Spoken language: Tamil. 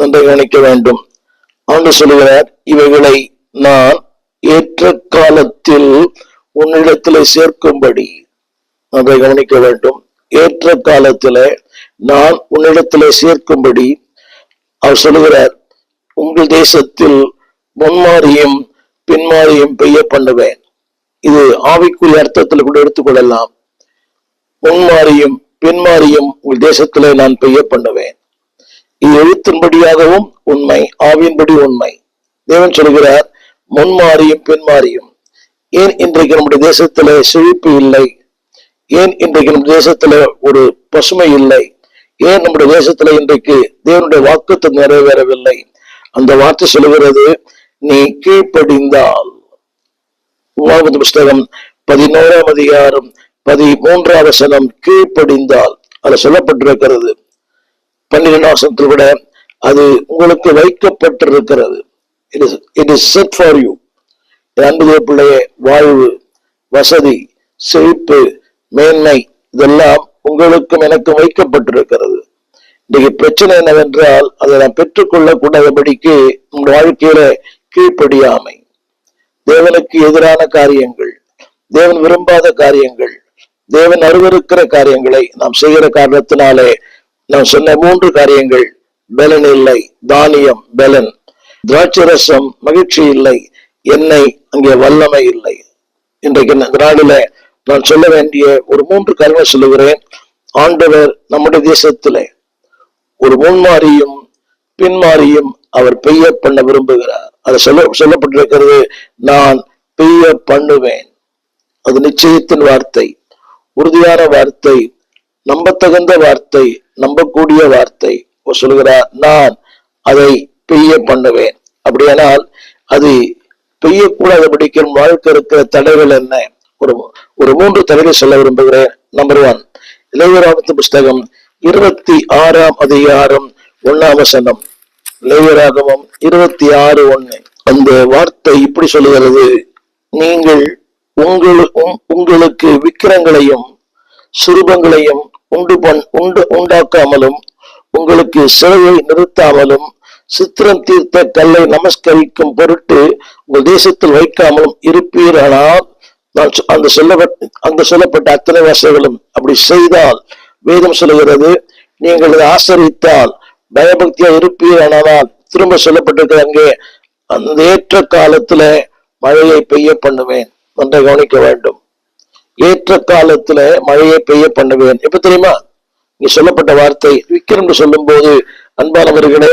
நன்றை கவனிக்க வேண்டும். ஆண்டு சொல்லுகிறார், இவைகளை நான் ஏற்ற காலத்தில் உன்னிடத்திலே சேர்க்கும்படி. நன்றை கவனிக்க வேண்டும். ஏற்ற காலத்திலே நான் உன்னிடத்திலே சேர்க்கும்படி அவர் சொல்லுகிறார், உங்கள் தேசத்தில் முன்மாரியும் பின்மாரியும் பெய்ய பண்ணுவேன். இது ஆவிக்குரிய அர்த்தத்தில் கூட எடுத்துக்கொள்ளலாம். முன்மாரியும் பின்மாரியும் உங்கள் தேசத்திலே நான் பெய்ய பண்ணுவேன். இது எழுத்தின்படியாகவும் உண்மை, ஆவியின்படி உண்மை. தேவன் சொல்கிறார், முன்மாரியும் பின்மாரியும். ஏன் இன்றைக்கு நம்முடைய தேசத்திலே செழிப்பு இல்லை? ஏன் இன்றைக்கு நம்ம தேசத்துல ஒரு பசுமை இல்லை? ஏன் நம்முடைய தேசத்துல இன்றைக்கு தேவனுடைய வாக்குத்தத்தம் நிறைவேறவில்லை? அந்த வார்த்தை சொல்லுகிறது, நீ கீழ்ப்படிந்தால். உபாகம புஸ்தகம் 11ஆம் அதிகாரம் 13ஆம் வசனம், கீழ்ப்படிந்தால் அது சொல்லப்பட்டிருக்கிறது. 12ஆம் வசனத்தில் கூட அது உங்களுக்கு வைக்கப்பட்டிருக்கிறது. It is set for you. அன்பு பிள்ளையே, வாழ்வு, வசதி, செழிப்பு, மேன்மை இதெல்லாம் உங்களுக்கும் எனக்கும் வைக்கப்பட்டிருக்கிறது. இன்னைக்கு பிரச்சனை என்னவென்றால், அதை நாம் பெற்றுக்கொள்ள கூடாதபடிக்கு நம்முடைய வாழ்க்கையில கீழ்ப்படியாமை, தேவனுக்கு எதிரான காரியங்கள், தேவன் விரும்பாத காரியங்கள், தேவன் அருவருக்கிற காரியங்களை நாம் செய்கிற காரணத்தினாலே நாம் சொன்ன 3 காரியங்கள், பலன் இல்லை, தானியம் பலன், திராட்சை ரசம் மகிழ்ச்சி இல்லை, எண்ணெய் அங்கே வல்லமை இல்லை. இன்றைக்கு நாளில நான் சொல்ல வேண்டிய ஒரு 3 காரியங்கள் சொல்லுகிறேன். ஆண்டவர் நம்முடைய தேசத்திலே ஒரு முன்மாரியும் பின்மாரியும் அவர் பெய்ய பண்ண விரும்புகிறார். அது சொல்லப்பட்டிருக்கிறது, நான் பெய்ய பண்ணுவேன். அது நிச்சயத்தின் வார்த்தை, உறுதியான வார்த்தை, நம்பத்தகுந்த வார்த்தை, நம்பக்கூடிய வார்த்தை. சொல்லுகிறார், நான் அதை பெய்ய பண்ணுவேன். அப்படியானால் அது பெய்யக்கூடாதபடிக்கு வாழ்க்கை இருக்கிற தடைகள் என்ன? ஒரு 3 தடைகள் சொல்ல விரும்புகிறேன். நம்பர் 1, லேவியராகமத்தின் புஸ்தகம் 26ஆம் அதிகாரம் 1ஆம் வசனம். லேவியராகமம் 26:1. அந்த வார்த்தை இப்படி சொல்லுகிறது, நீங்கள் உங்களுக்கு விக்கிரங்களையும் சுரூபங்களையும் உண்டாக்காமலும் உங்களுக்கு சிலையை நிறுத்தாமலும் சித்திரம் தீர்த்த கல்லை நமஸ்கரிக்கும் பொருட்டு உங்கள் தேசத்தில் வைக்காமலும் இருப்பீரானால், அந்த சொல்லப்பட்ட அத்தனை வாசைகளும் அப்படி செய்தால், வேதம் சொல்லுகிறது, நீங்கள் ஆசரித்தால் பயபக்தியா இருப்பீரானால், திரும்ப சொல்லப்பட்டிருக்கிற அங்கே அந்த ஏற்ற காலத்துல மழையை பெய்ய பண்ணுவேன். நன்றை கவனிக்க வேண்டும். ஏற்ற காலத்துல மழையை பெய்ய பண்ணுவேன். எப்ப தெரியுமா? இங்க சொல்லப்பட்ட வார்த்தை விக்கிரம் சொல்லும் போது, அன்பானவர்களே,